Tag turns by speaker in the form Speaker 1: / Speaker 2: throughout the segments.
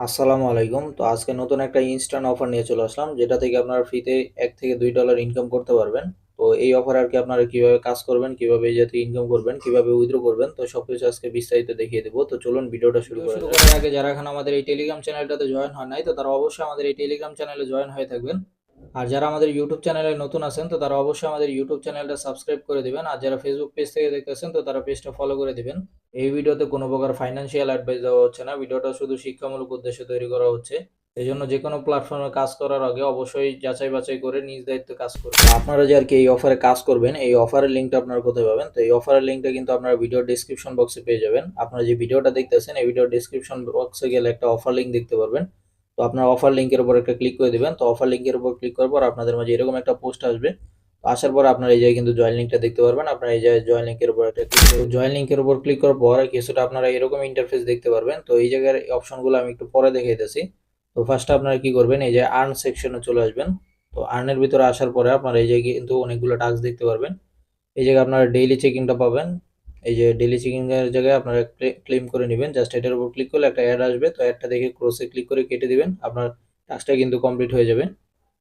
Speaker 1: আসসালামু আলাইকুম। তো আজকে নতুন একটা ইনস্ট্যান্ট অফার নিয়ে চলে আসলাম, যেটা থেকে আপনারা ফ্রিতে $1 থেকে $2 ইনকাম করতে পারবেন। তো এই অফারে আর কি আপনারা কিভাবে কাজ করবেন, কিভাবে এই জাতীয় ইনকাম করবেন, কিভাবে উইথড্র করবেন, তো সবকিছু আজকে বিস্তারিত দেখিয়ে দেবো। তো চলুন ভিডিওটা শুরু করার আগে যারা এখন আমাদের এই টেলিগ্রাম চ্যানেলটাতে জয়েন হয় নাই, তো তারা অবশ্যই আমাদের এই টেলিগ্রাম চ্যানেলে জয়েন হয়ে থাকবেন। আর যারা আমাদের ইউটিউব চ্যানেলে নতুন আছেন, তো তারা অবশ্যই আমাদের ইউটিউব চ্যানেলটা সাবস্ক্রাইব করে দিবেন। আর যারা ফেসবুক পেজ থেকে দেখতেছেন, তো তারা পেজটা ফলো করে দিবেন। এই ভিডিওতে কোনো প্রকার ফাইন্যান্সিয়াল অ্যাডভাইস দেওয়া হচ্ছে না, ভিডিওটা শুধু শিক্ষামূলক উদ্দেশ্যে তৈরি করা হচ্ছে। এই জন্য যে কোনো প্ল্যাটফর্মে কাজ করার আগে অবশ্যই যাচাই বাছাই করে নিজ দায়িত্বে কাজ করবেন। আপনারা যে আর কি এই অফারে কাজ করবেন, এই অফারের লিঙ্কটা আপনারা কোথায় পাবেন? তো এই অফারের লিঙ্কটা কিন্তু আপনারা ভিডিও ডেসক্রিপশন বক্সে পেয়ে যাবেন। আপনারা যে ভিডিওটা দেখতেছেন, এই ভিডিও ডেসক্রিপশন বক্সে গেলে একটা অফার লিঙ্ক দেখতে পারবেন। তো আপনার অফার লিঙ্কের উপর একটা ক্লিক করে দিবেন। তো অফার লিঙ্কের উপর ক্লিক করার পর আপনাদের মাঝে এরকম একটা পোস্ট আসবে। তো আসার পর আপনারা এই জায়গায় কিন্তু জয়েন লিঙ্কটা দেখতে পারবেন। আপনারা এই জায়গায় জয়েন লিঙ্কের উপর একটা জয়েন লিঙ্কের উপর ক্লিক করার পর কিছুটা আপনারা এরকম ইন্টারফেস দেখতে পারবেন। তো এই জায়গার অপশনগুলো আমি একটু পরে দেখাইতেছি। তো ফার্স্টে আপনারা কি করবেন, এই যে আর্ন সেকশনে চলে আসবেন। তো আর্নের ভিতরে আসার পরে আপনারা এই জায়গায় কিন্তু অনেকগুলো টাস্ক দেখতে পারবেন। এই জায়গায় আপনারা ডেইলি চেকিংটা পাবেন। এই যে ডেইলি চেকিং এর জায়গায় আপনারা ক্লেম করে নেবেন। জাস্ট এটার উপর ক্লিক করলে একটা অ্যাড আসবে। তো অ্যাডটা দেখে ক্রসে ক্লিক করে কেটে দিবেন। আপনার টাস্কটা কিন্তু কমপ্লিট হয়ে যাবে।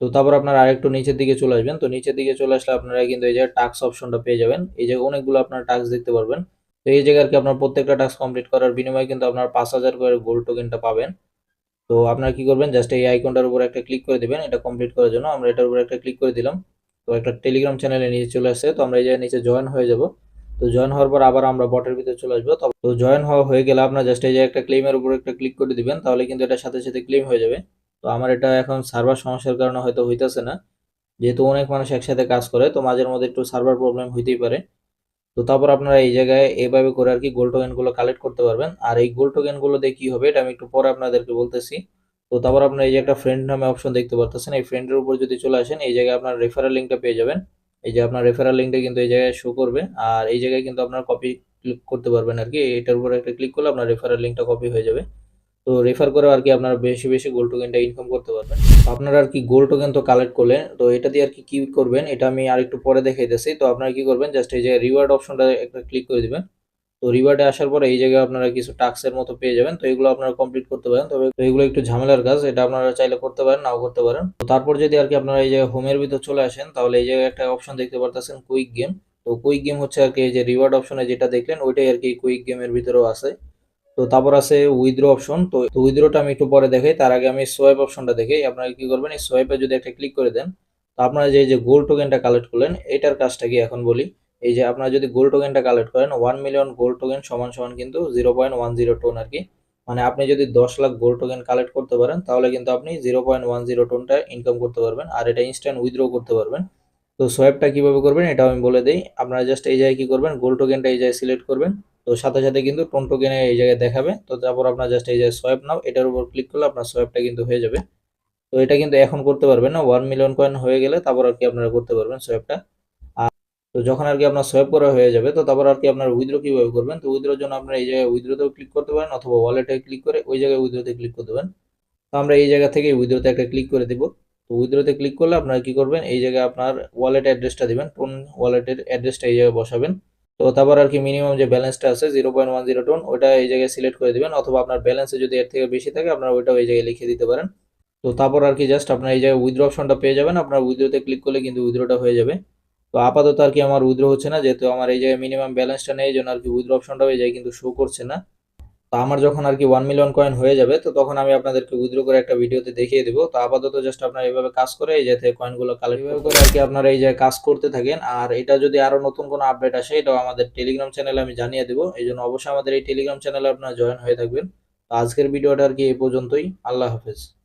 Speaker 1: তো তারপর আপনারা আরেকটু নিচের দিকে চলে আসবেন। তো নিচের দিকে চলে আসলে আপনারা কিন্তু এই যে টাস্ক অপশনটা পেয়ে যাবেন। এই যে অনেকগুলো আপনারা টাস্ক দেখতে পারবেন। তো এই জায়গায় আর কি আপনার প্রত্যেকটা টাস্ক কমপ্লিট করার বিনিময়ে কিন্তু আপনার 5,000 করে গোল্ড টোকেনটা পাবেন। তো আপনারা কি করবেন, জাস্ট এই আইকনটার উপর একটা ক্লিক করে দিবেন এটা কমপ্লিট করার জন্য। আমরা এটার উপর একটা ক্লিক করে দিলাম। তো একটা টেলিগ্রাম চ্যানেলে নিচে চলে আসছে। তো আমরা এই জায়গায় নিচে জয়েন হয়ে যাব। তো জয়েন হওয়ার পর আবার আমরা বটের ভিতরে চলে আসবো। তো জয়েন হওয়া হয়ে গেলে আপনার জাস্ট এই যে একটা ক্লেমের উপর একটা ক্লিক করে দিবেন, তাহলে কিন্তু এটার সাথে সাথে ক্লেম হয়ে যাবে। তো আমার এটা এখন সার্ভার সমস্যার কারণে হয়তো হইতেছে না, যেহেতু অনেক মানুষ একসাথে কাজ করে, তো মাঝের মধ্যে একটু সার্ভার প্রবলেম হইতেই পারে। তো তারপর আপনারা এই জায়গায় এভাবে করে আর কি গোল্ড টোকেন গুলো কালেক্ট করতে পারবেন। আর এই গোল্ড টোকেন গুলো দিয়ে কি হবে এটা আমি একটু পরে আপনাদেরকে বলতেছি। তো তারপর আপনারা এই যে একটা ফ্রেন্ড নামে অপশন দেখতে পারতেছেন, এই ফ্রেন্ডের উপর যদি চলে আসেন, এই জায়গায় আপনার রেফারেল লিঙ্কটা পেয়ে যাবেন। এই যে আপনার রেফারেল লিঙ্কটা কিন্তু এই জায়গায় শো করবে। আর এই জায়গায় কিন্তু আপনার কপি ক্লিক করতে পারবেন আর কি, এটার উপর একটা ক্লিক করলে আপনার রেফারেল লিঙ্কটা কপি হয়ে যাবে। তো রেফার করে আর কি আপনারা বেশি বেশি গোল্ড টোকেনটা ইনকাম করতে পারবেন। তো আপনারা আর কি গোল্ড টোকেন তো কালেক্ট করলেন, তো এটা দিয়ে আর কি কি করবেন এটা আমি আর একটু পরে দেখাইতেছি। তো আপনারা কি করবেন, জাস্ট এই যে রিওয়ার্ড অপশনটা একটা ক্লিক করে দিবেন। তো রিওয়ার্ডে আসার পরে এই জায়গায় আপনারা কিছু টাস্কের মতো পেয়ে যাবেন। তো এগুলো আপনারা কমপ্লিট করতে পারেন, তবে তো এগুলো একটু ঝামেলার কাজ, এটা আপনারা চাইলে করতে পারেন নাও করতে পারেন। তো তারপর যদি আর কি আপনারা এই যে হোমের ভিতর চলে আসেন, তাহলে এই জায়গায় একটা অপশন দেখতে পারতেছেন কুইক গেম। তো কুইক গেম হচ্ছে আর কি এই যে রিওয়ার্ড অপশনে যেটা দেখলেন ওইটাই আর কি কুইক গেমের ভিতরেও আছে। তো তারপর আছে উইথড্র অপশন। তো উইথড্রটা আমি একটু পরে দেখাই, তার আগে আমি সোয়াইপ অপশনটা দেখাই। আপনারা কি করবেন, এই সোয়াইপে যদি একটা ক্লিক করে দেন, তো আপনারা যে গোল্ড টোকেনটা কালেক্ট করলেন এটার কাজটা কি এখন বলি। এই যে আপনারা যদি গোল্ড টোকেনটা কালেক্ট করেন, 1 মিলিয়ন গোল্ড টোকেন সমান সমান কিন্তু 0.10 টোন আর কি। মানে আপনি যদি 10 লাখ গোল্ড টোকেন কালেক্ট করতে পারেন, তাহলে কিন্তু আপনি 0.10 টোনটা ইনকাম করতে পারবেন, আর এটা ইনস্ট্যান্ট উইথড্র করতে পারবেন। তো সোয়াইপটা কিভাবে করবেন এটাও আমি বলে দেই। আপনারা জাস্ট এই জায়গায় কি করবেন, গোল্ড টোকেনটা এই জায়গায় সিলেক্ট করবেন। তো সাথে সাথে কিন্তু টোন টোকেনে এই জায়গায় দেখাবে। তো তারপর আপনার জাস্ট এই যে সোয়াইপ নাও এটার উপর ক্লিক করলে আপনার সোয়াইপটা কিন্তু হয়ে যাবে। তো এটা কিন্তু এখন করতে পারবেন না, 1 মিলিয়ন কয়েন হয়ে গেলে তারপর আর কি আপনারা করতে পারবেন সোয়াইপটা। আর তো যখন আর কি আপনার সোয়াইপ করা হয়ে যাবে, তো তারপর আর কি আপনার উইথড্র কিভাবে করবেন। তো উইথড্রর জন্য আপনারা এই জায়গায় উইথড্রতেও ক্লিক করতে পারেন, অথবা ওয়ালেটে ক্লিক করে ওই জায়গায় উইথড্রতে ক্লিক করতে পারেন। তো আমরা এই জায়গা থেকে উইথড্রতে একটা ক্লিক করে দিব। তো উইথড্রতে ক্লিক করলে আপনারা কি করবেন, এই জায়গায় আপনার ওয়ালেট অ্যাড্রেসটা দিবেন, কোন ওয়ালেটের অ্যাড্রেসটা এই জায়গায় বসাবেন। তো তারপর আর কি মিনিমাম যে ব্যালেন্সটা আছে 0.10 টোন ওটা এই জায়গায় সিলেক্ট করে দিবেন, অথবা আপনার ব্যালেন্সে যদি এর থেকে বেশি থাকে আপনারা ওইটাও এই জায়গায় লিখে দিতে পারেন। তো তারপর আর কি জাস্ট আপনার এই জায়গায় উইথড্র অপশনটা পেয়ে যাবেন। আপনার উইথড্রতে ক্লিক করলে কিন্তু উইথড্রটা হয়ে যাবে। তো আপাতত আর কি আমার উইথড্র হচ্ছে না, যেহেতু আমার এই জায়গায় মিনিমাম ব্যালেন্সটা নেই, এই জন্য আর কি উইথড্র অপশনটাও এই জায়গায় কিন্তু শো করছে না। তো আমার যখন আর কি 1 মিলিয়ন কয়েন হয়ে যাবে, তো তখন আমি আপনাদেরকে উইথড্র করে একটা ভিডিওতে দেখিয়ে দিব। তো আপাতত জাস্ট আপনারা এইভাবে কাজ করে এই যাতে কয়েনগুলো কালেক্ট করে আর কি আপনারা এই যে কাজ করতে থাকেন। আর এটা যদি আরো নতুন কোনো আপডেট আসে, এটাও আমাদের টেলিগ্রাম চ্যানেলে আমি জানিয়ে দেবো। এই জন্য অবশ্যই আমাদের এই টেলিগ্রাম চ্যানেলে আপনারা জয়েন হয়ে থাকবেন। তো আজকের ভিডিওটা আর কি এই পর্যন্তই। আল্লাহ হাফেজ।